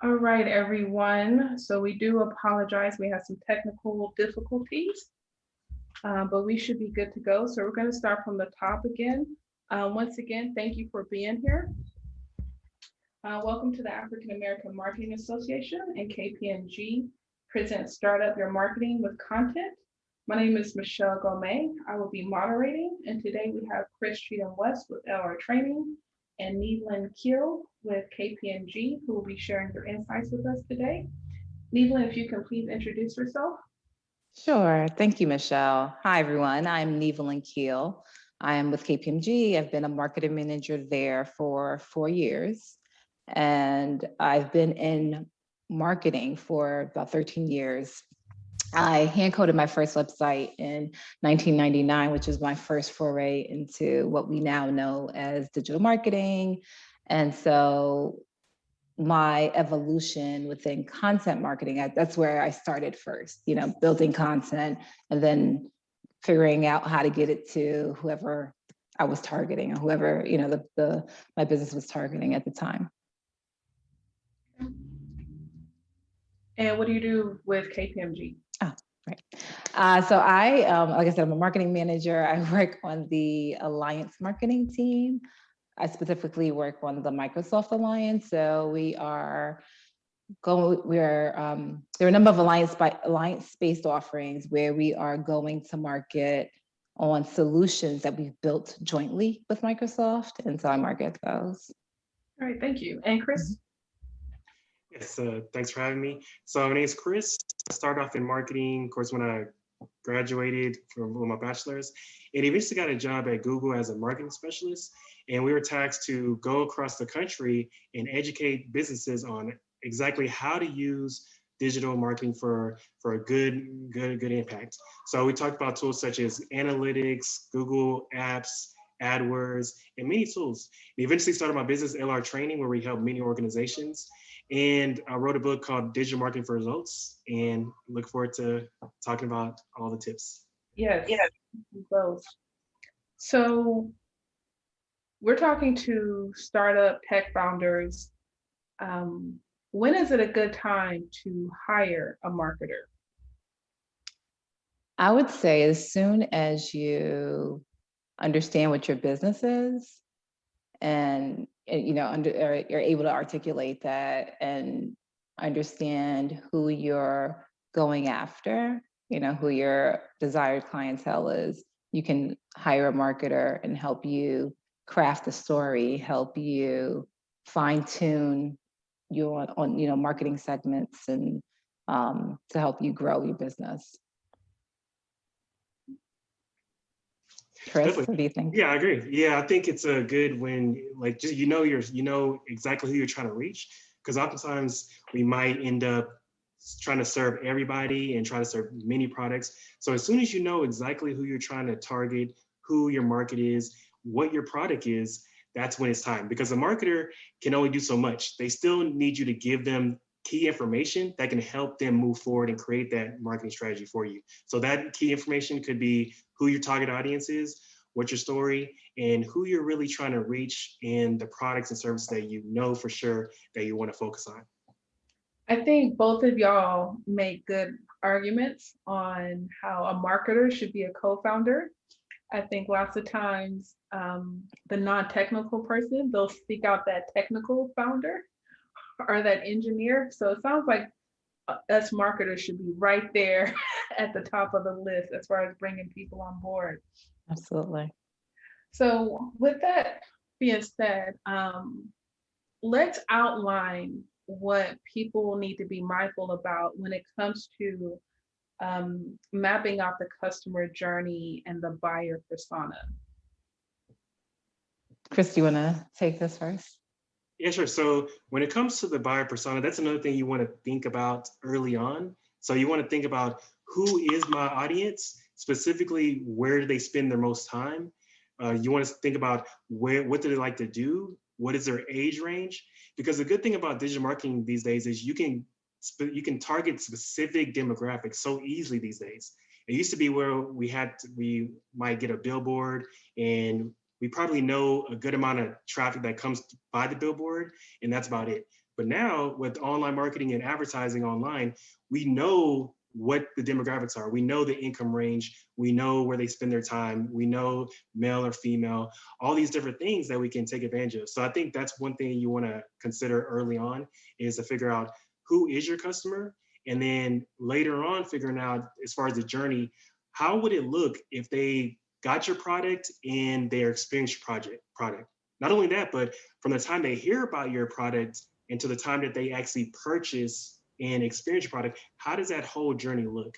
All right, everyone. So we do apologize. We have some technical difficulties, but we should be good to go. So we're going to start from the top again. Once again, thank you for being here. Welcome to the African American Marketing Association and KPMG presents Startup Your Marketing with Content. My name is Michelle Ngome. I will be moderating, and today we have Chris Cheetham-west with LR Training and Nievalyn Keel with KPMG, who will be sharing their insights with us today. Nievalyn, if you can please introduce yourself. Sure. Thank you, Michelle. Hi, everyone. I'm Nievalyn Keel. I am with KPMG. I've been a marketing manager there for 4 years, and I've been in marketing for about 13 years. I hand coded my first website in 1999, which is my first foray into what we now know as digital marketing. And so my evolution within content marketing, that's where I started first, building content and then figuring out how to get it to whoever I was targeting or whoever, my business was targeting at the time. And what do you do with KPMG? Oh, right. So like I said, I'm a marketing manager. I work on the alliance marketing team. I specifically work on the Microsoft Alliance. So there are a number of alliance-based offerings where we are going to market on solutions that we've built jointly with Microsoft. And so I market those. All right, thank you. And Chris? Yes, thanks for having me. So my name is Chris. I started off in marketing, of course, when I graduated from my bachelor's, and eventually got a job at Google as a marketing specialist. And we were tasked to go across the country and educate businesses on exactly how to use digital marketing for a good impact. So we talked about tools such as analytics, Google Apps, AdWords, and many tools. We eventually started my business, LR Training, where we help many organizations. And I wrote a book called Digital Marketing for Results, and look forward to talking about all the tips. Yes, both. So we're talking to startup tech founders. When is it a good time to hire a marketer? I would say as soon as you understand what your business is and you're able to articulate that and understand who you're going after, who your desired clientele is, you can hire a marketer and help you craft a story, help you fine tune your on marketing segments and to help you grow your business. Chris, what do you think? Yeah, I agree. Yeah, I think it's a good when just you know exactly who you're trying to reach, because oftentimes we might end up trying to serve everybody and try to serve many products. So as soon as you know exactly who you're trying to target, who your market is, what your product is, that's when it's time. Because a marketer can only do so much. They still need you to give them key information that can help them move forward and create that marketing strategy for you. So that key information could be who your target audience is, what's your story, and who you're really trying to reach, and the products and services that you know for sure that you want to focus on. I think both of y'all make good arguments on how a marketer should be a co-founder. I think lots of times the non-technical person, they'll seek out that technical founder or that engineer. So it sounds like us marketers should be right there at the top of the list as far as bringing people on board. Absolutely. So with that being said, let's outline what people need to be mindful about when it comes to mapping out the customer journey and the buyer persona. Chris, do you want to take this first? Yeah, sure. So when it comes to the buyer persona, that's another thing you want to think about early on. So you want to think about who is my audience, specifically where do they spend their most time? You want to think about what do they like to do? What is their age range? Because the good thing about digital marketing these days is you can target specific demographics so easily these days. It used to be where we might get a billboard and we probably know a good amount of traffic that comes by the billboard, and that's about it. But now with online marketing and advertising online, we know what the demographics are. We know the income range. We know where they spend their time. We know male or female, all these different things that we can take advantage of. So I think that's one thing you want to consider early on, is to figure out who is your customer. And then later on, figuring out, as far as the journey, how would it look if they got your product and their experience product? Not only that, but from the time they hear about your product and to the time that they actually purchase and experience your product, how does that whole journey look?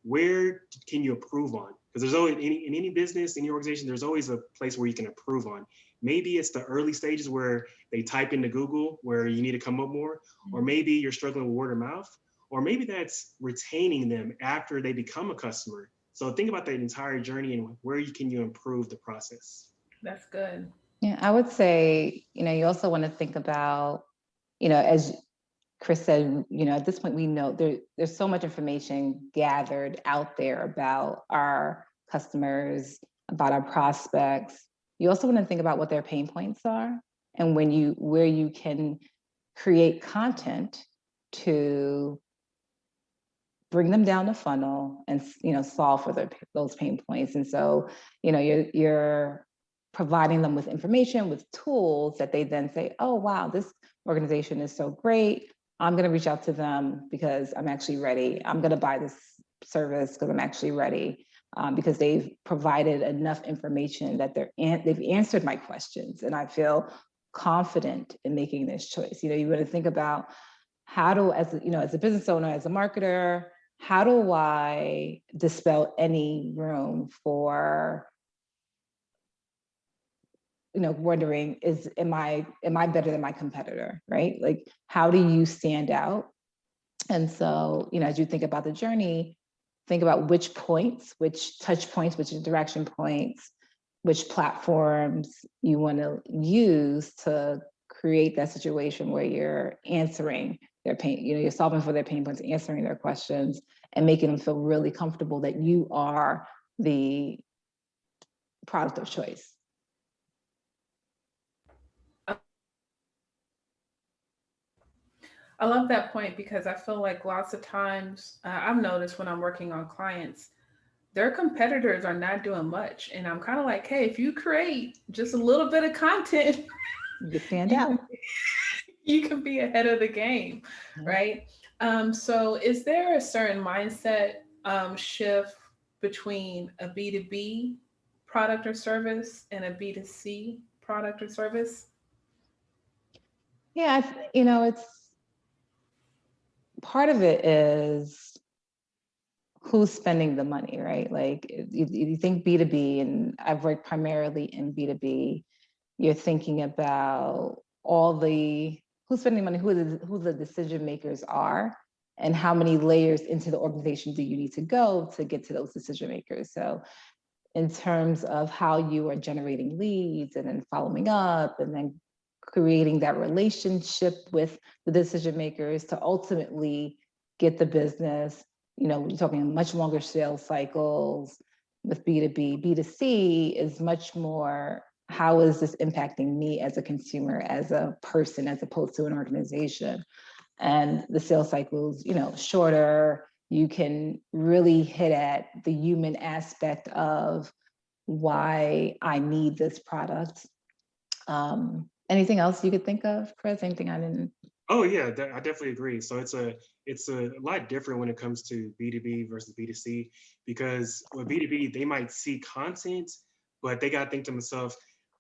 Where can you improve on? Because there's always, in any business, any organization, there's always a place where you can improve on. Maybe it's the early stages where they type into Google where you need to come up more, or maybe you're struggling with word of mouth, or maybe that's retaining them after they become a customer. So think about that entire journey and where can you improve the process. That's good. Yeah, I would say, you also want to think about, as Chris said, at this point, we know there's so much information gathered out there about our customers, about our prospects. You also want to think about what their pain points are, and where you can create content to bring them down the funnel and solve for those pain points. And so, you're providing them with information, with tools that they then say, oh, wow, this organization is so great. I'm going to reach out to them because I'm actually ready. I'm going to buy this service because I'm actually ready, because they've provided enough information that they've answered my questions, and I feel confident in making this choice. You want to think about as a business owner, as a marketer, how do I dispel any room for wondering, am I better than my competitor, right? Like, how do you stand out? And so, as you think about the journey, think about which touch points, which interaction points, which platforms you want to use to create that situation where you're answering their pain, you're solving for their pain points, answering their questions, and making them feel really comfortable that you are the product of choice. I love that point, because I feel like lots of times I've noticed when I'm working on clients, their competitors are not doing much. And I'm kind of like, hey, if you create just a little bit of content, You stand out. You can be ahead of the game, right? So is there a certain mindset shift between a B2B product or service and a B2C product or service? Yeah, it's part of it is who's spending the money, right? Like, you think B2B, and I've worked primarily in B2B, you're thinking about who's spending money, who the decision makers are, and how many layers into the organization do you need to go to get to those decision makers. So in terms of how you are generating leads and then following up and then creating that relationship with the decision makers to ultimately get the business, we're talking much longer sales cycles with B2B. B2C is much more, how is this impacting me as a consumer, as a person, as opposed to an organization? And the sales cycles, shorter. You can really hit at the human aspect of why I need this product. Anything else you could think of, Chris? Anything I didn't? Oh yeah, I definitely agree. So it's a lot different when it comes to B2B versus B2C, because with B2B, they might see content, but they got to think to themselves,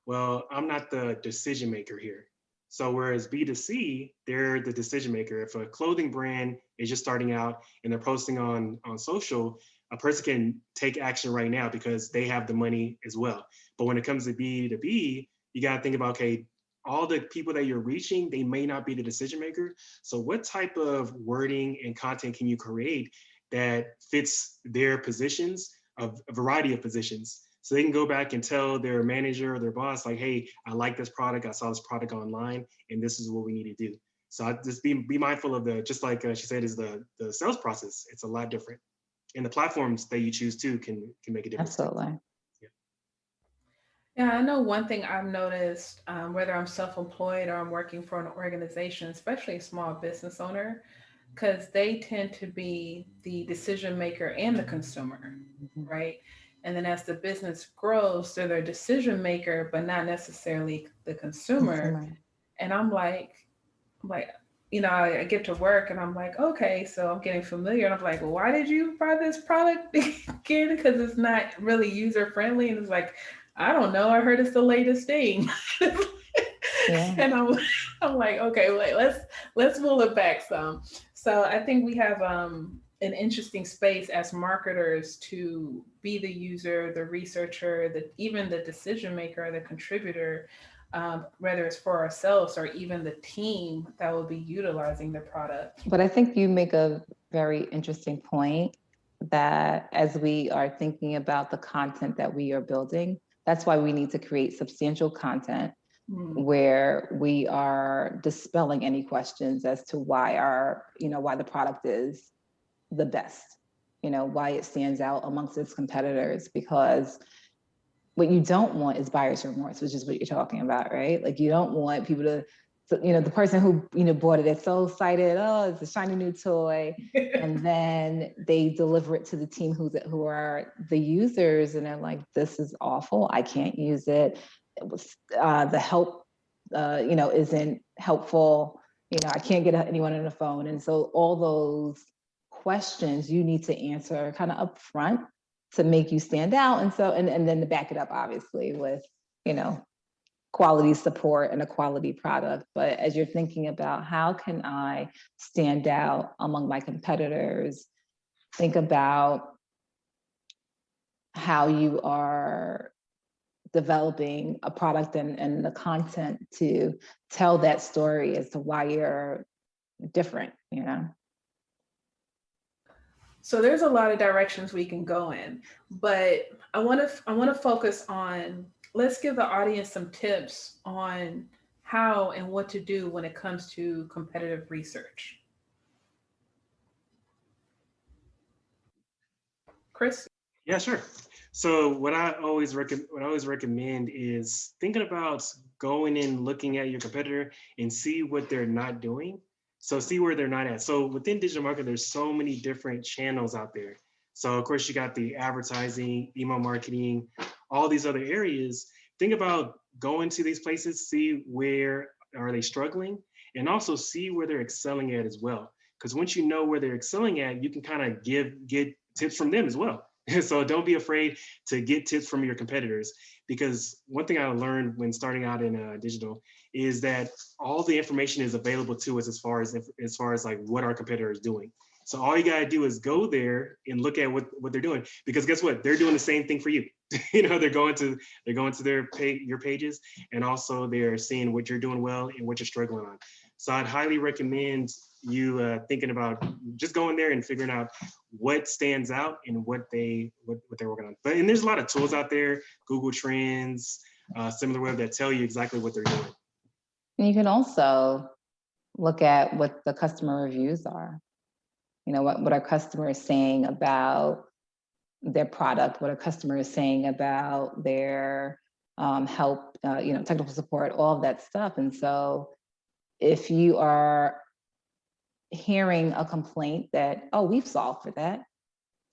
well, I'm not the decision maker here. So whereas B2C, they're the decision maker. If a clothing brand is just starting out and they're posting on social, a person can take action right now because they have the money as well. But when it comes to B2B, you got to think about, okay, all the people that you're reaching, they may not be the decision maker. So what type of wording and content can you create that fits their positions, a variety of positions? So they can go back and tell their manager or their boss, like, hey, I like this product. I saw this product online, and this is what we need to do. So I just be mindful of just like she said, is the sales process. It's a lot different. And the platforms that you choose too can make a difference. Absolutely. Yeah, I know one thing I've noticed, whether I'm self-employed or I'm working for an organization, especially a small business owner, because they tend to be the decision maker and the consumer, Mhm. right? And then as the business grows, they're the decision maker, but not necessarily the consumer. Consumer. And I'm like, I get to work and I'm like, okay, so I'm getting familiar. And I'm like, well, why did you buy this product again? Because it's not really user friendly. And it's like, I don't know. I heard it's the latest thing. Yeah. And I'm like, okay, wait, let's pull it back some. So I think we have an interesting space as marketers to be the user, the researcher, even the decision maker, the contributor, whether it's for ourselves or even the team that will be utilizing the product. But I think you make a very interesting point that as we are thinking about the content that we are building, that's why we need to create substantial content Mm. where we are dispelling any questions as to why the product is the best, why it stands out amongst its competitors. Because what you don't want is buyer's remorse, which is what you're talking about, right? Like you don't want people to, the person who, bought it, is so excited, oh, it's a shiny new toy. And then they deliver it to the team who are the users, and they're like, this is awful. I can't use it. It was the help, isn't helpful. I can't get anyone on the phone. And so all those questions you need to answer kind of upfront to make you stand out. And so, and then to back it up, obviously, with, quality support and a quality product. But as you're thinking about how can I stand out among my competitors, think about how you are developing a product and the content to tell that story as to why you're different. So there's a lot of directions we can go in, but I want to focus on, let's give the audience some tips on how and what to do when it comes to competitive research. Chris? Yeah, sure. So what I always recommend is thinking about going in, looking at your competitor and see what they're not doing. So see where they're not at. So within digital marketing, there's so many different channels out there. So of course you got the advertising, email marketing, all these other areas. Think about going to these places, see where are they struggling, and also see where they're excelling at as well. Because once you know where they're excelling at, you can kind of get tips from them as well. So don't be afraid to get tips from your competitors, because one thing I learned when starting out in digital is that all the information is available to us as far as like what our competitor is doing. So all you gotta do is go there and look at what they're doing, because guess what? They're doing the same thing for you. They're going to your pages, and also they're seeing what you're doing well and what you're struggling on. So I'd highly recommend you thinking about just going there and figuring out what stands out and what they're working on. And there's a lot of tools out there, Google Trends, SimilarWeb, that tell you exactly what they're doing. And you can also look at what the customer reviews are. What our customer is saying about their product, what a customer is saying about their help, technical support, all of that stuff. And so if you are hearing a complaint that, oh, we've solved for that,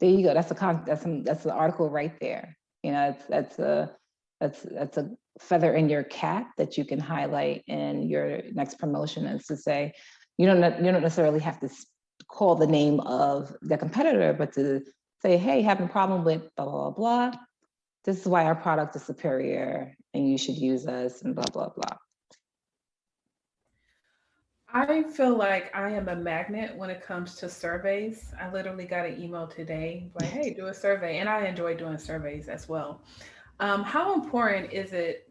there you go. That's an article right there. That's a feather in your cap that you can highlight in your next promotion, is to say, you don't necessarily have to call the name of the competitor, but to say, hey, having a problem with blah, blah, blah. This is why our product is superior and you should use us, and blah, blah, blah. I feel like I am a magnet when it comes to surveys. I literally got an email today, like, hey, do a survey. And I enjoy doing surveys as well. How important is it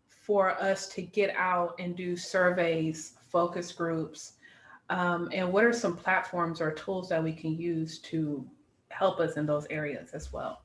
for us to get out and do surveys, focus groups? And what are some platforms or tools that we can use to help us in those areas as well?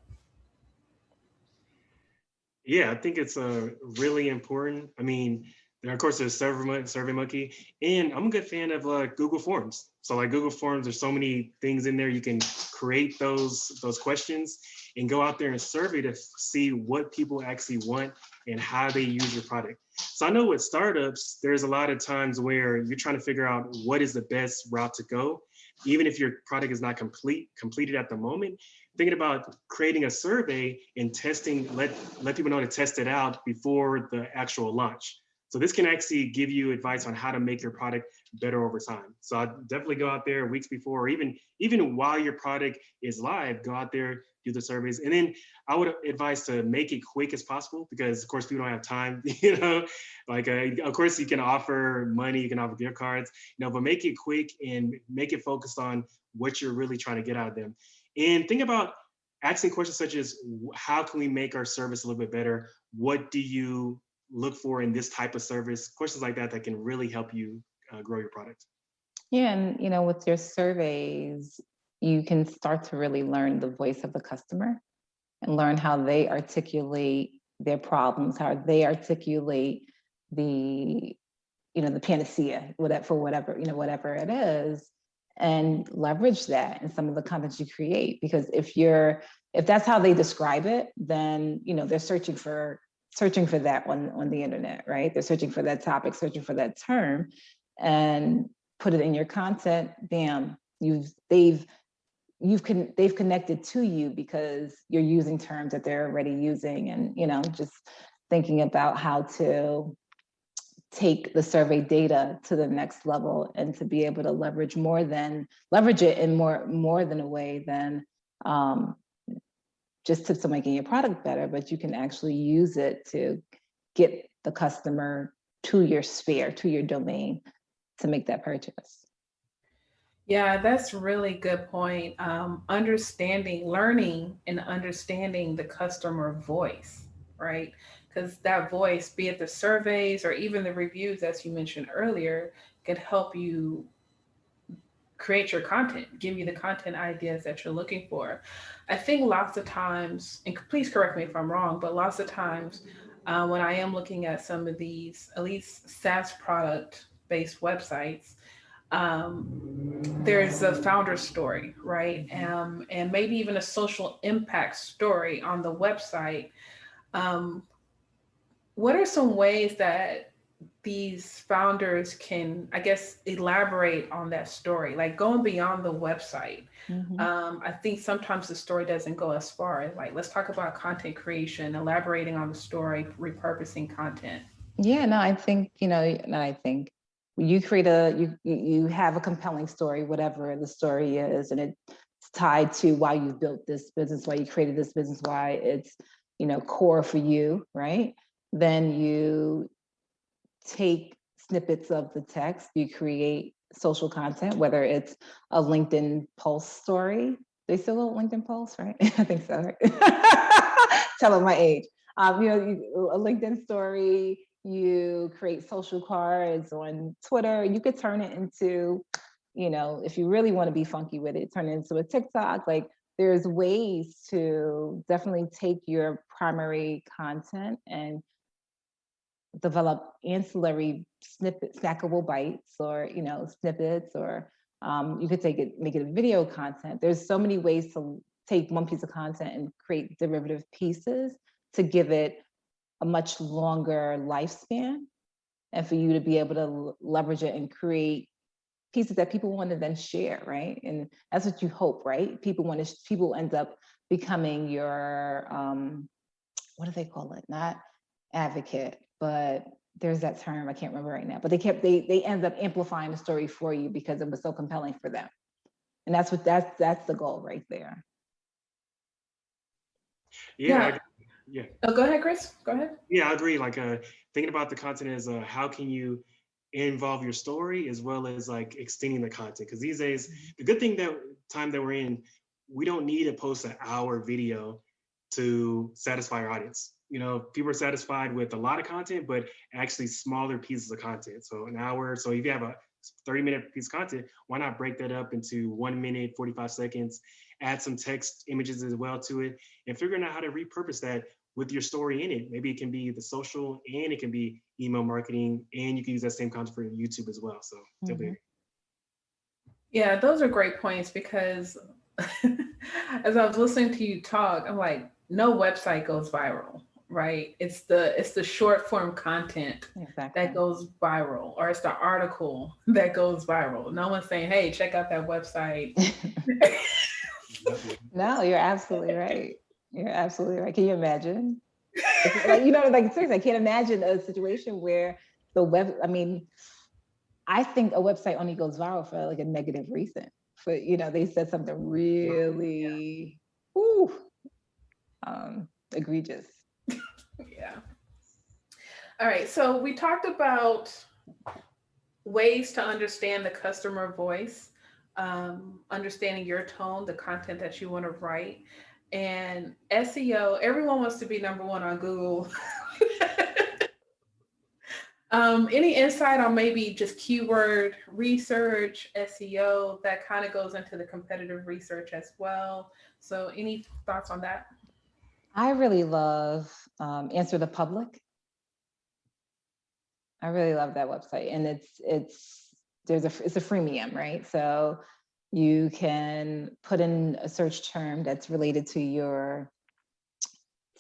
Yeah, I think it's really important. I mean, of course, there's SurveyMonkey, and I'm a good fan of Google Forms. So like Google Forms, there's so many things in there. You can create those questions, and go out there and survey to see what people actually want and how they use your product. So I know with startups, there's a lot of times where you're trying to figure out what is the best route to go. Even if your product is not completed at the moment, thinking about creating a survey and testing, let people know to test it out before the actual launch. So this can actually give you advice on how to make your product better over time. So I definitely go out there weeks before, or even while your product is live, go out there, do the surveys. And then I would advise to make it quick as possible, because of course people don't have time, like of course you can offer money, you can offer gift cards, but make it quick and make it focused on what you're really trying to get out of them. And think about asking questions such as, how can we make our service a little bit better? What do you look for in this type of service? Questions like that can really help you grow your product. Yeah, and with your surveys, you can start to really learn the voice of the customer and learn how they articulate their problems, how they articulate the panacea, whatever it is, and leverage that in some of the content you create. Because if that's how they describe it, then they're searching for that on the internet, right? They're searching for that topic, searching for that term, and put it in your content. Bam, they've connected to you because you're using terms that they're already using. And just thinking about how to take the survey data to the next level and to be able to leverage it in more than a way than just tips on making your product better, but you can actually use it to get the customer to your sphere, to your domain, to make that purchase. Yeah, that's really good point. Learning and understanding the customer voice, right? Because that voice, be it the surveys or even the reviews, as you mentioned earlier, can help you create your content, give you the content ideas that you're looking for. I think lots of times, and please correct me if I'm wrong, but lots of times when I am looking at some of these, at least SaaS product-based websites, there's a founder story, right? And maybe even a social impact story on the website. What are some ways that these founders can, I guess, elaborate on that story, like going beyond the website? I think sometimes the story doesn't go as far as, like, let's talk about content creation, elaborating on the story, repurposing content. Yeah, no, I think, you create you have a compelling story, whatever the story is, and it's tied to why you built this business, why you created this business, why it's, core for you, right? Then you take snippets of the text, you create social content, whether it's a LinkedIn Pulse story. They still go LinkedIn Pulse, right? I think so, right? Tell them my age. A LinkedIn story, you create social cards on Twitter. You could turn it into, if you really want to be funky with it, turn it into a TikTok. Like, there's ways to definitely take your primary content and develop ancillary snackable bites, or snippets, or you could make it a video content. There's so many ways to take one piece of content and create derivative pieces to give it a much longer lifespan, and for you to be able to leverage it and create pieces that people want to then share, right? And that's what you hope, right? People end up becoming your what do they call it? Not advocate, but there's that term, I can't remember right now, but they end up amplifying the story for you because it was so compelling for them. And that's the goal right there. Yeah. Oh, go ahead, Chris. Go ahead. Yeah, I agree. Like thinking about the content is how can you involve your story as well as like extending the content? Because these days, the good thing that we're in, we don't need to post an hour video to satisfy our audience. People are satisfied with a lot of content, but actually smaller pieces of content. So an hour. So if you have a 30-minute piece of content, why not break that up into 1 minute, 45 seconds, add some text images as well to it, and figuring out how to repurpose that with your story in it. Maybe it can be the social, and it can be email marketing, and you can use that same content for YouTube as well. So definitely. Yeah, those are great points, because as I was listening to you talk, I'm like, no website goes viral, right? It's the short form content Exactly. that goes viral, or it's the article that goes viral. No one's saying, hey, check out that website. No, you're absolutely right. You're absolutely right. Can you imagine? Like, like seriously, I can't imagine a situation where I mean, I think a website only goes viral for like a negative reason. For, they said something really, ooh, egregious. Yeah. All right. So we talked about ways to understand the customer voice, understanding your tone, the content that you want to write, and SEO. Everyone wants to be number one on Google. Any insight on maybe just keyword research, SEO, that kind of goes into the competitive research as well. So, any thoughts on that? I really love Answer the Public. I really love that website, and it's a freemium, right? So you can put in a search term that's related to your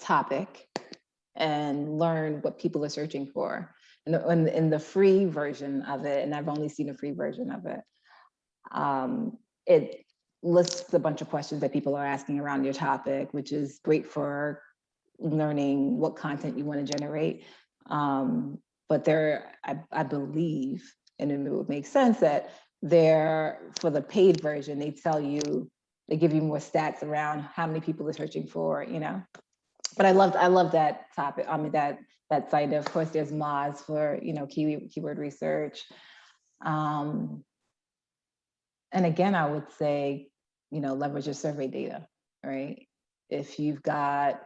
topic and learn what people are searching for. And in the free version of it, and I've only seen a free version of it, it lists a bunch of questions that people are asking around your topic, which is great for learning what content you want to generate. But I believe, and it would make sense that for the paid version, they give you more stats around how many people are searching for, But I love that topic. I mean, that site. Of course, there's Moz for, keyword research. And again, I would say, leverage your survey data, right? If you've got,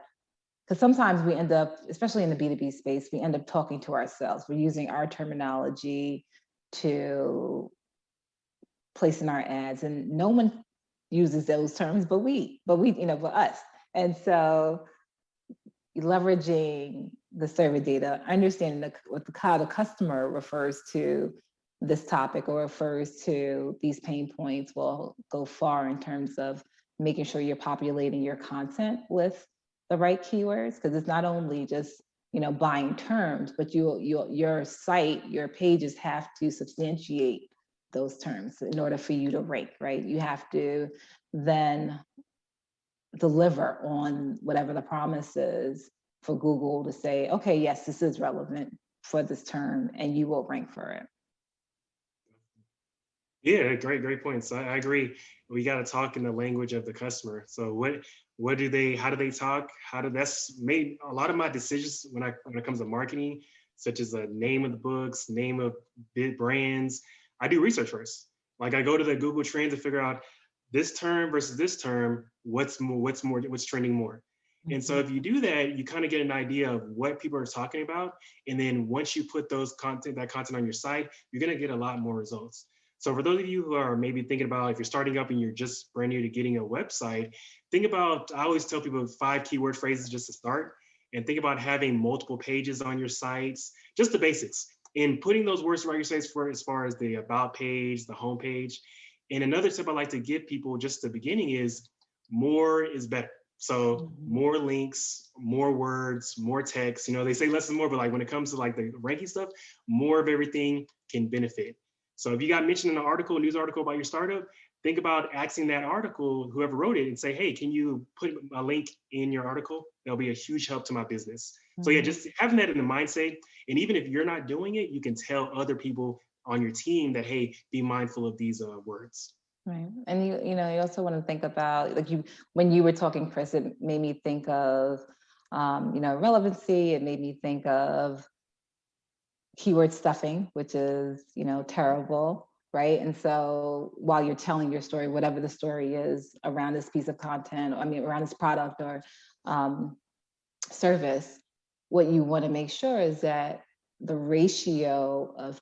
because sometimes we end up, especially in the B2B space, we end up talking to ourselves. We're using our terminology to place in our ads, and no one uses those terms, but us. And so leveraging the survey data, understanding how the customer refers to this topic or refers to these pain points will go far in terms of making sure you're populating your content with the right keywords, because it's not only just buying terms, but your site, your pages have to substantiate those terms in order for you to rank, right? You have to then deliver on whatever the promise is for Google to say, okay, yes, this is relevant for this term, and you will rank for it. Yeah, great points. I agree. We got to talk in the language of the customer. So how do they talk? That's made a lot of my decisions when it comes to marketing, such as the name of the books, name of big brands. I do research first. Like I go to the Google Trends to figure out this term versus this term, what's trending more. And so if you do that, you kind of get an idea of what people are talking about. And then once you put that content on your site, you're going to get a lot more results. So for those of you who are maybe thinking about, if you're starting up and you're just brand new to getting a website, think about, I always tell people 5 keyword phrases just to start, and think about having multiple pages on your sites, just the basics, and putting those words around your sites as far as the about page, the home page. And another tip I like to give people just the beginning is more is better. So more links, more words, more text. They say less is more, but like when it comes to like the ranking stuff, more of everything can benefit. So if you got mentioned in a news article about your startup, think about asking that article, whoever wrote it, and say, hey, can you put a link in your article? That'll be a huge help to my business. So yeah, just having that in the mindset. And even if you're not doing it, you can tell other people on your team that, hey, be mindful of these words. Right. And you also want to think about, like, when you were talking, Chris, it made me think of, relevancy. It made me think of keyword stuffing, which is, terrible, right? And so while you're telling your story, whatever the story is around this piece of content, around this product or service, what you want to make sure is that the ratio of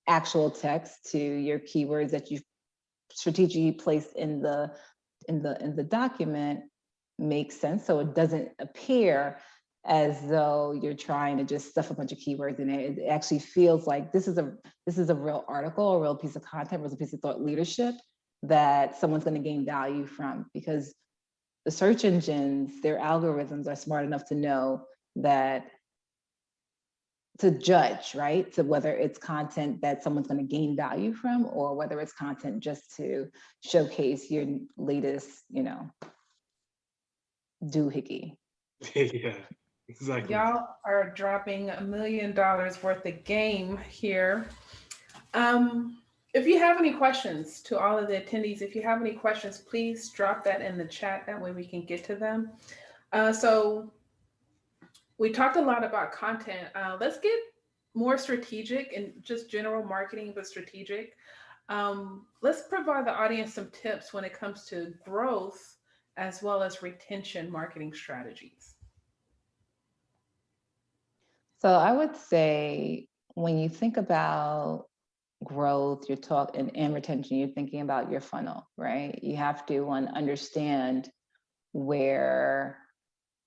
actual text to your keywords that you've strategically placed in the document makes sense, so it doesn't appear as though you're trying to just stuff a bunch of keywords in it. It actually feels like this is a real article, a real piece of content, a real piece of thought leadership that someone's going to gain value from, because the search engines, their algorithms are smart enough to know that, to judge, right? So whether it's content that someone's going to gain value from, or whether it's content just to showcase your latest, doohickey. Yeah, exactly. Y'all are dropping $1 million worth of game here. Um, if you have any questions to all of the attendees, if you have any questions, please drop that in the chat. That way we can get to them. So we talked a lot about content. Let's get more strategic and just general marketing, but strategic. Let's provide the audience some tips when it comes to growth as well as retention marketing strategies. So I would say when you think about growth, and retention, you're thinking about your funnel, right? You have to understand where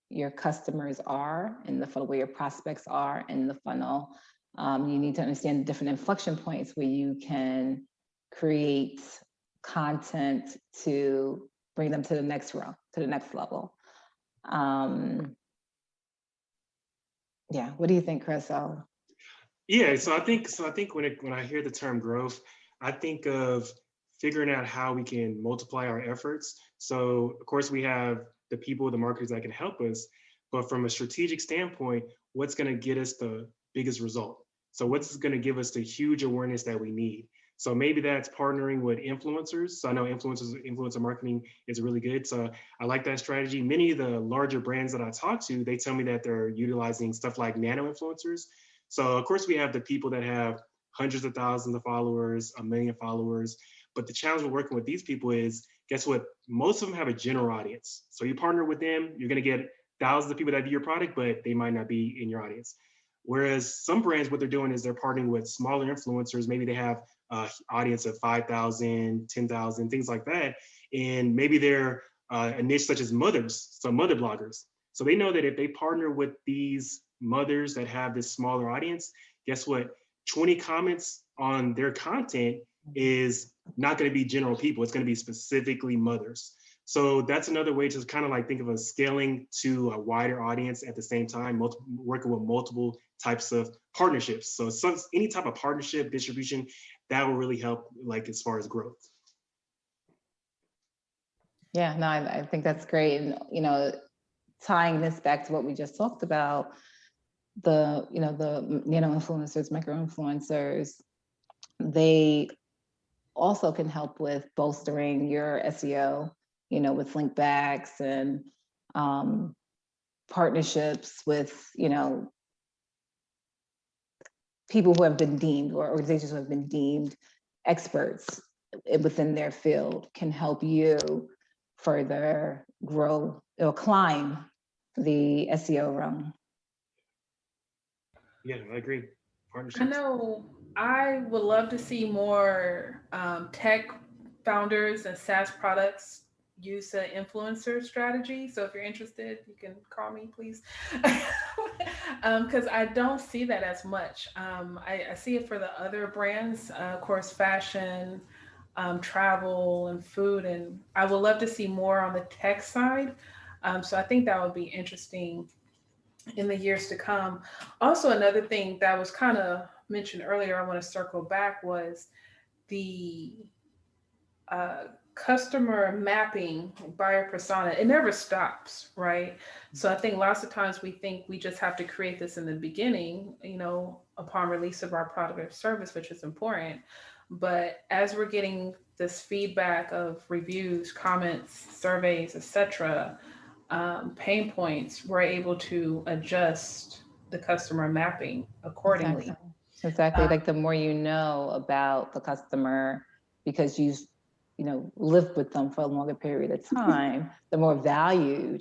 your customers are in the funnel, where your prospects are in the funnel. You need to understand the different inflection points where you can create content to bring them to the next rung, to the next level. Yeah, what do you think, Chris? Yeah, so I think when I hear the term growth, I think of figuring out how we can multiply our efforts. So of course we have the people, the marketers that can help us, but from a strategic standpoint, what's going to get us the biggest result? So what's going to give us the huge awareness that we need? So maybe that's partnering with influencers. So I know influencer marketing is really good. So I like that strategy. Many of the larger brands that I talk to, they tell me that they're utilizing stuff like nano influencers. So of course we have the people that have hundreds of thousands of followers, 1 million followers. But the challenge with working with these people is, guess what? Most of them have a general audience. So you partner with them, you're going to get thousands of people that view your product, but they might not be in your audience. Whereas some brands, what they're doing is they're partnering with smaller influencers. Maybe they have an audience of 5,000, 10,000, things like that. And maybe they're a niche such as mothers, so mother bloggers. So they know that if they partner with these mothers that have this smaller audience, guess what? 20 comments on their content is not going to be general people. It's going to be specifically mothers. So that's another way to kind of like think of a scaling to a wider audience at the same time, working with multiple types of partnerships. So any type of partnership, distribution, that will really help, like as far as growth. Yeah, no, I think that's great. And, tying this back to what we just talked about, the nano influencers, micro influencers, they also can help with bolstering your SEO, with link backs and partnerships with, people who have been deemed, or organizations who have been deemed experts within their field, can help you further grow or climb the SEO rung. Yeah, I agree. Partnerships. I know I would love to see more tech founders and SaaS products use the influencer strategy. So if you're interested, you can call me, please. Because I don't see that as much. I see it for the other brands, of course, fashion, travel, and food. And I would love to see more on the tech side. So I think that would be interesting in the years to come. Also, another thing that was kind of mentioned earlier, I want to circle back, was the customer mapping, buyer persona. It never stops, right? So I think lots of times we think we just have to create this in the beginning, upon release of our product or service, which is important. But as we're getting this feedback of reviews, comments, surveys, etc., pain points, we're able to adjust the customer mapping accordingly. Exactly. Like the more you know about the customer, because you lived with them for a longer period of time, the more value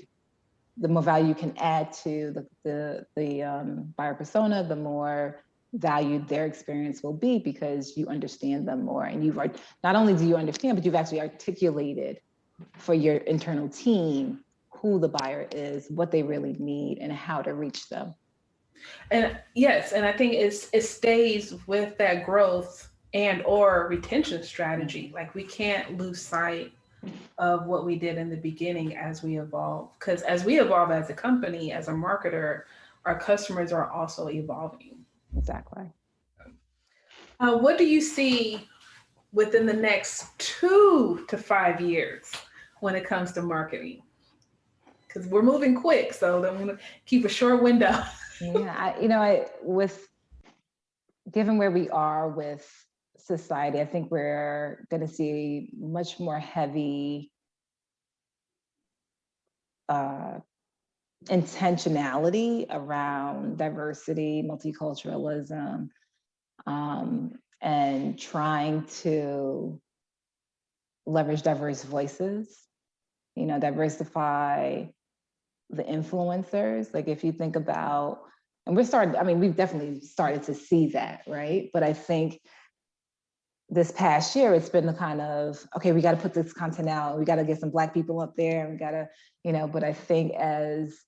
you can add to the buyer persona, the more valued their experience will be, because you understand them more. And not only do you understand, but you've actually articulated for your internal team who the buyer is, what they really need, and how to reach them. And yes, and I think it stays with that growth and or retention strategy. Like we can't lose sight of what we did in the beginning as we evolve. Because as we evolve as a company, as a marketer, our customers are also evolving. Exactly. What do you see within the next 2 to 5 years when it comes to marketing? Because we're moving quick, so I'm going to keep a short window. Yeah, with given where we are with society, I think we're going to see much more heavy intentionality around diversity, multiculturalism, and trying to leverage diverse voices, diversify the influencers. Like if you think about, and we've definitely started to see that, right? But I think this past year, it's been the kind of, okay, we got to put this content out. We got to get some Black people up there. We got to, but I think as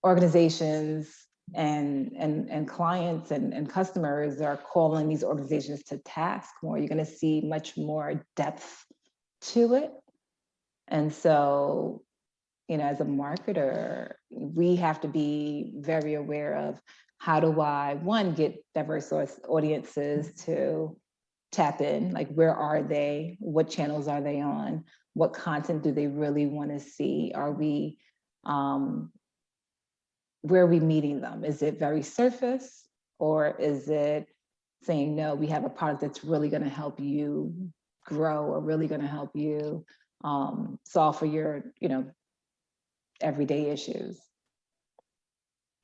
organizations and clients and customers are calling these organizations to task more, you're going to see much more depth to it. And so, as a marketer, we have to be very aware of how do I, one, get diverse audiences to tap in, like where are they? What channels are they on? What content do they really want to see? Are we, where are we meeting them? Is it very surface, or is it saying, no, we have a product that's really going to help you grow, or really going to help you solve for your, everyday issues?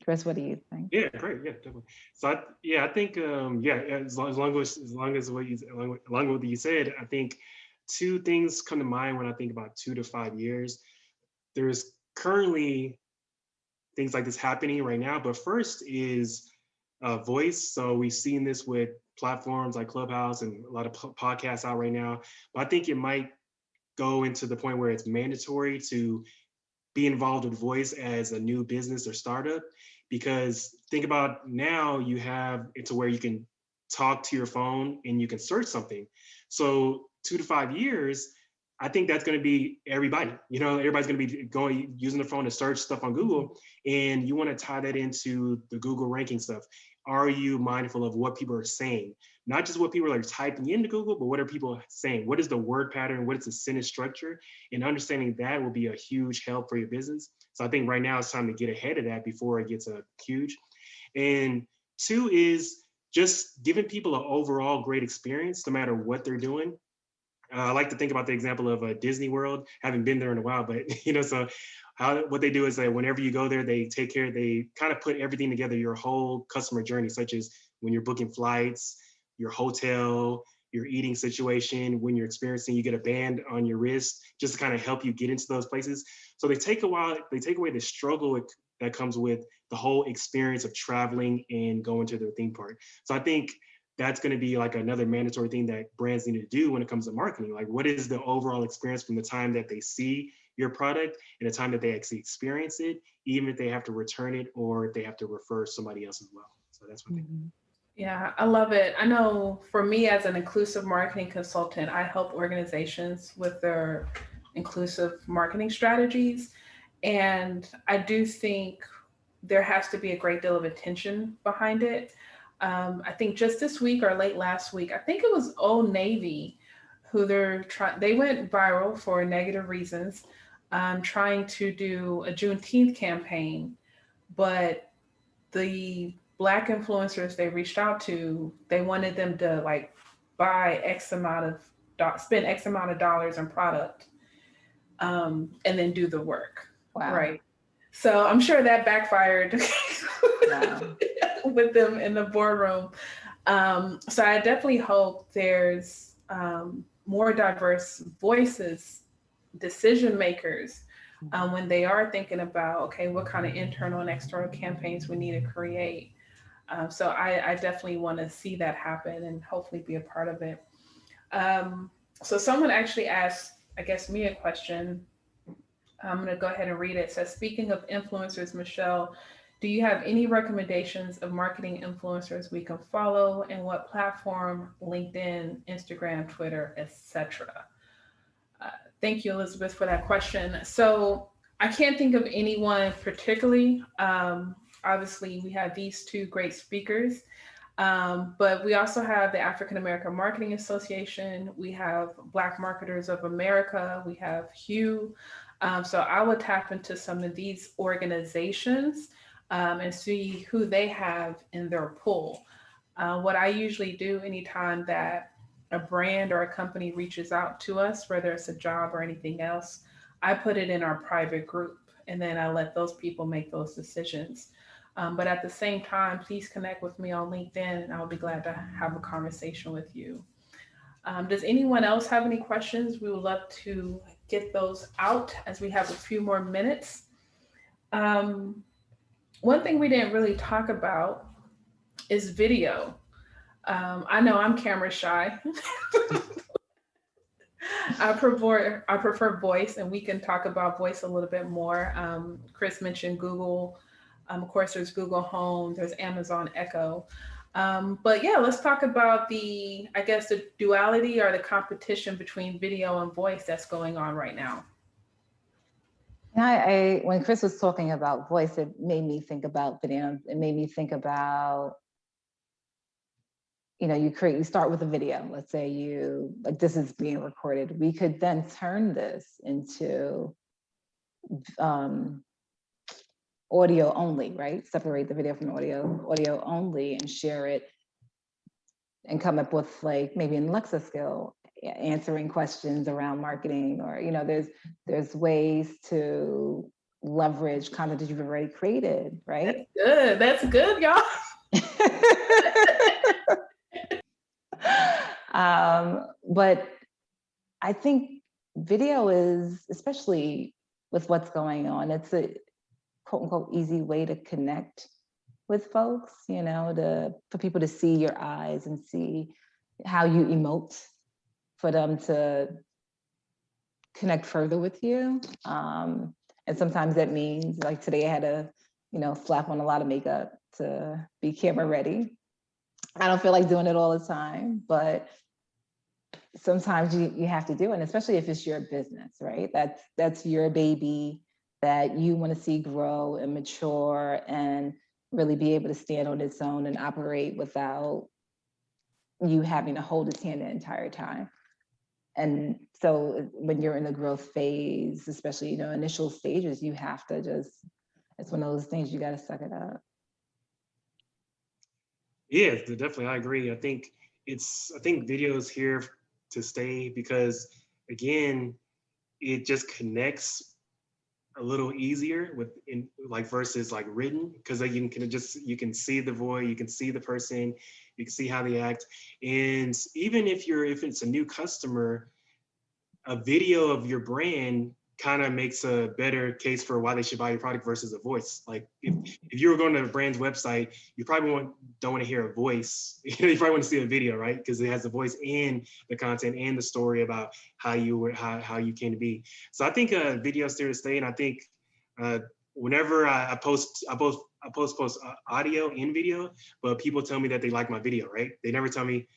Chris, what do you think? Yeah, great. Yeah, definitely. So I think as long as what you said, I think two things come to mind when I think about 2 to 5 years. There's currently things like this happening right now, but first is voice. So we've seen this with platforms like Clubhouse and a lot of podcasts out right now. But I think it might go into the point where it's mandatory to be involved with voice as a new business or startup, because think about now you have it to where you can talk to your phone and you can search something. So 2 to 5 years, I think that's going to be everybody. Everybody's going to be using the phone to search stuff on Google, and you want to tie that into the Google ranking stuff. Are you mindful of what people are saying? Not just what people are typing into Google, but what are people saying? What is the word pattern? What is the sentence structure? And understanding that will be a huge help for your business. So I think right now it's time to get ahead of that before it gets huge. And 2 is just giving people an overall great experience, no matter what they're doing. I like to think about the example of Disney World. Haven't been there in a while, but so what they do is that whenever you go there, they kind of put everything together, your whole customer journey, such as when you're booking flights, your hotel, your eating situation, when you're experiencing, you get a band on your wrist just to kind of help you get into those places. So they take away the struggle that comes with the whole experience of traveling and going to their theme park. So I think that's going to be like another mandatory thing that brands need to do when it comes to marketing. Like, what is the overall experience from the time that they see your product and the time that they actually experience it, even if they have to return it or if they have to refer somebody else as well. So that's what I think. Yeah, I love it. I know for me as an inclusive marketing consultant, I help organizations with their inclusive marketing strategies. And I do think there has to be a great deal of attention behind it. I think just this week or late last week, I think it was Old Navy who they went viral for negative reasons, trying to do a Juneteenth campaign, but the Black influencers they reached out to, they wanted them to buy spend X amount of dollars on product, and then do the work. Wow. Right. So I'm sure that backfired. Wow. With them in the boardroom. So I definitely hope there's more diverse voices, decision makers, when they are thinking about, okay, what kind of internal and external campaigns we need to create. So I definitely want to see that happen and hopefully be a part of it. So someone actually asked, I guess, me a question. I'm going to go ahead and read it. It says, speaking of influencers, Michelle, Do you have any recommendations of marketing influencers we can follow, and what platform? LinkedIn, Instagram, Twitter, etc. Thank you, Elizabeth, for that question. So I can't think of anyone particularly. Obviously, we have these two great speakers, but we also have the African American Marketing Association. We have Black Marketers of America. We have HUE. So I would tap into some of these organizations and see who they have in their pool. What I usually do anytime that a brand or a company reaches out to us, whether it's a job or anything else, I put it in our private group and then I let those people make those decisions. But at the same time, please connect with me on LinkedIn and I'll be glad to have a conversation with you. Does anyone else have any questions? We would love to get those out as we have a few more minutes. One thing we didn't really talk about is video. I know I'm camera shy. I prefer voice, and we can talk about voice a little bit more. Chris mentioned Google. Of course, there's Google Home, there's Amazon Echo. But yeah, let's talk about the duality or the competition between video and voice that's going on right now. When Chris was talking about voice, it made me think about video. It made me think about, you start with a video. Let's say this is being recorded. We could then turn this into audio only, right? Separate the video from audio only, and share it and come up with maybe an Alexa skill, answering questions around marketing, or, there's ways to leverage content that you've already created, right? That's good, y'all. But I think video is, especially with what's going on, it's a quote unquote easy way to connect with folks, for people to see your eyes and see how you emote, for them to connect further with you. And sometimes that means, like today I had to, slap on a lot of makeup to be camera ready. I don't feel like doing it all the time, but sometimes you have to do it, and especially if it's your business, right? That's your baby that you want to see grow and mature and really be able to stand on its own and operate without you having to hold its hand the entire time. And so when you're in the growth phase, especially, initial stages, you have to it's one of those things, you got to suck it up. Yeah, definitely. I agree. I think video is here to stay because, again, it just connects a little easier versus written, because you can see the voice, you can see the person, you can see how they act. And even if it's a new customer, a video of your brand kind of makes a better case for why they should buy your product versus a voice. Like if you were going to a brand's website, you probably don't want to hear a voice. You probably want to see a video, right? Because it has the voice and the content and the story about how you came to be. So I think video is there to stay, and I think whenever I post audio and video, but people tell me that they like my video, right? They never tell me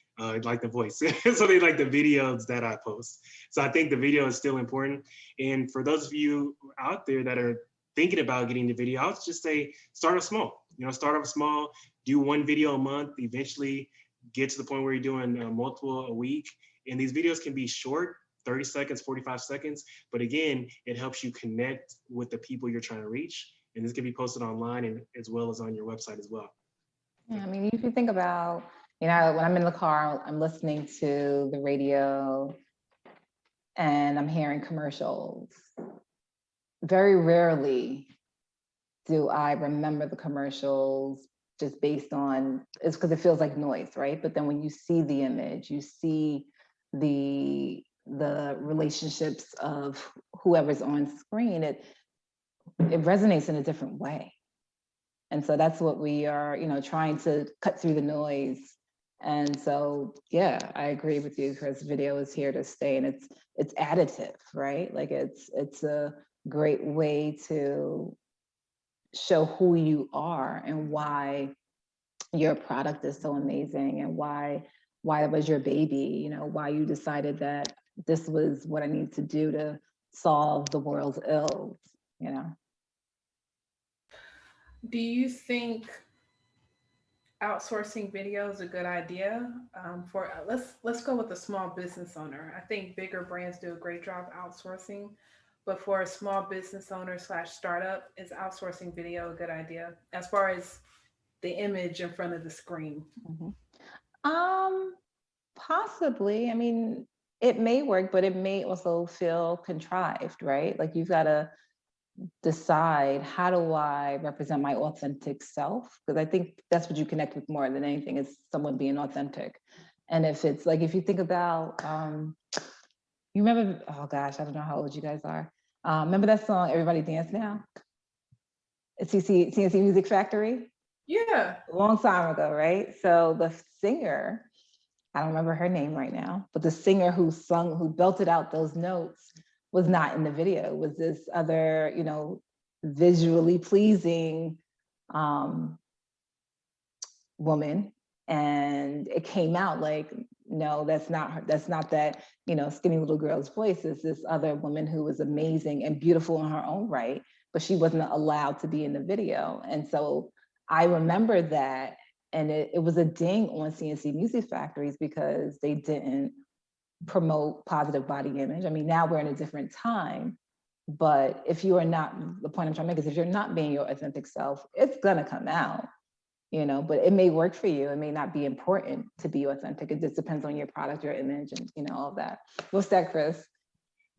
like the voice. So they like the videos that I post. So I think the video is still important. And for those of you out there that are thinking about getting the video, I would just say, start off small. Start off small, do one video a month, eventually get to the point where you're doing multiple a week. And these videos can be short, 30 seconds, 45 seconds. But again, it helps you connect with the people you're trying to reach. And this can be posted online and as well as on your website as well. Yeah, I mean, if you think about, when I'm in the car, I'm listening to the radio and I'm hearing commercials. Very rarely do I remember the commercials just based on, it's because it feels like noise, right? But then when you see the image, you see the relationships of whoever's on screen, it resonates in a different way. And so that's what we are, trying to cut through the noise. And so, yeah, I agree with you, Chris. Video is here to stay, and it's additive, right? Like it's a great way to show who you are and why your product is so amazing and why it was your baby, you know, why you decided that this was what I need to do to solve the world's ills, you know. Do you think outsourcing video is a good idea for let's go with a small business owner? I think bigger brands do a great job outsourcing, but for a small business owner slash startup, is outsourcing video a good idea as far as the image in front of the screen? Um, Possibly. I mean, it may work, but it may also feel contrived, right? Like you've got to decide, how do I represent my authentic self? Because I think that's what you connect with more than anything, is someone being authentic. And if it's like, if you think about, you remember, oh gosh, I don't know how old you guys are. Remember that song, Everybody Dance Now? It's CNC Music Factory? Yeah. A long time ago, right? So the singer, I don't remember her name right now, but the singer who belted out those notes was not in the video. It was this other, you know, visually pleasing woman. And it came out like, no, that's not her. That's not that, you know, skinny little girl's voice. It's this other woman who was amazing and beautiful in her own right, but she wasn't allowed to be in the video. And so I remember that. And it was a ding on CNC Music Factories because they didn't promote positive body image. I mean, now we're in a different time, but if you are not, the point I'm trying to make is if you're not being your authentic self, it's gonna come out, you know, but it may work for you. It may not be important to be authentic. It just depends on your product, your image, and, you know, all of that. What's that, Chris?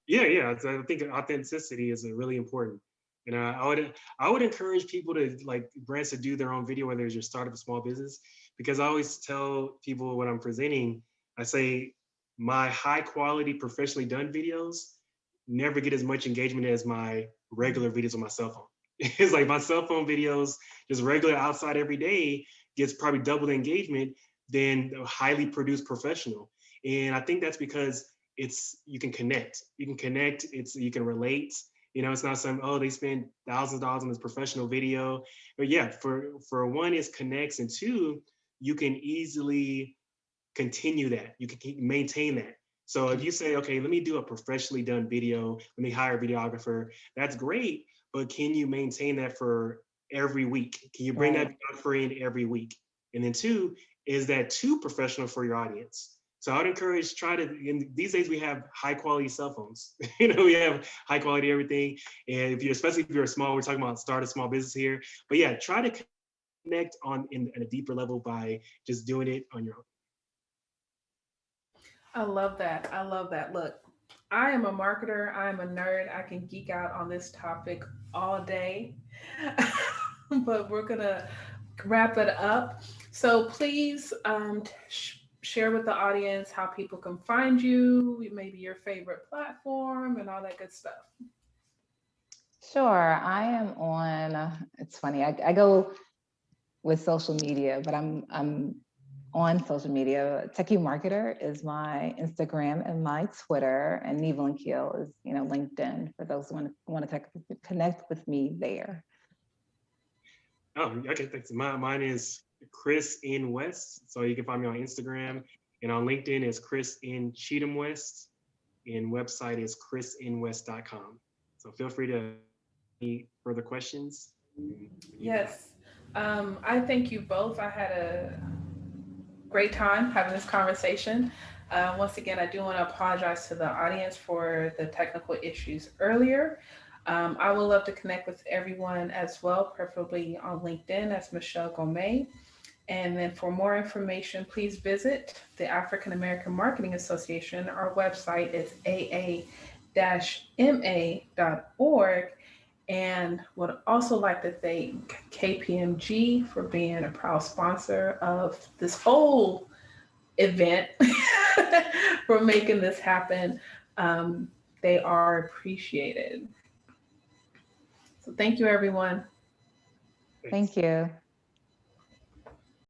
Yeah. I think authenticity is really important. And I would encourage people to, like, brands to do their own video, whether it's your startup or small business, because I always tell people when I'm presenting, I say my high quality professionally done videos never get as much engagement as my regular videos on my cell phone. It's like my cell phone videos, just regular outside every day, gets probably double the engagement than a highly produced professional. And I think that's because you can connect, you can relate. You know, it's not some, oh, they spend thousands of dollars on this professional video. But yeah, for one, it connects, and two, you can easily continue that. You can maintain that. So if you say, okay, let me do a professionally done video, let me hire a videographer, that's great. But can you maintain that for every week? Can you bring that videographer in every week? And then two, is that too professional for your audience? So I would encourage, these days we have high quality cell phones. You know, we have high quality everything. And especially if you're small, we're talking about start a small business here. But yeah, try to connect at a deeper level by just doing it on your own. I love that. I love that. Look, I am a marketer. I am a nerd. I can geek out on this topic all day, but we're going to wrap it up. So please share with the audience how people can find you, maybe your favorite platform and all that good stuff. Sure, I am on, it's funny, I go with social media, but I'm on social media. Techie Marketer is my Instagram and my Twitter, and Nievalyn Keel is, you know, LinkedIn for those who want to connect with me there. Oh, okay, thanks. Mine is Chris N-West. So you can find me on Instagram, and on LinkedIn is Chris N. Cheetham-west, and website is chrisnwest.com. So feel free to any further questions. Yes. I thank you both. I had a great time having this conversation. Once again, I do want to apologize to the audience for the technical issues earlier. I would love to connect with everyone as well, preferably on LinkedIn as Michelle Ngome. And then for more information, please visit the African American Marketing Association. Our website is aa-ma.org. And would also like to thank KPMG for being a proud sponsor of this whole event, for making this happen. They are appreciated. So thank you, everyone. Thank you.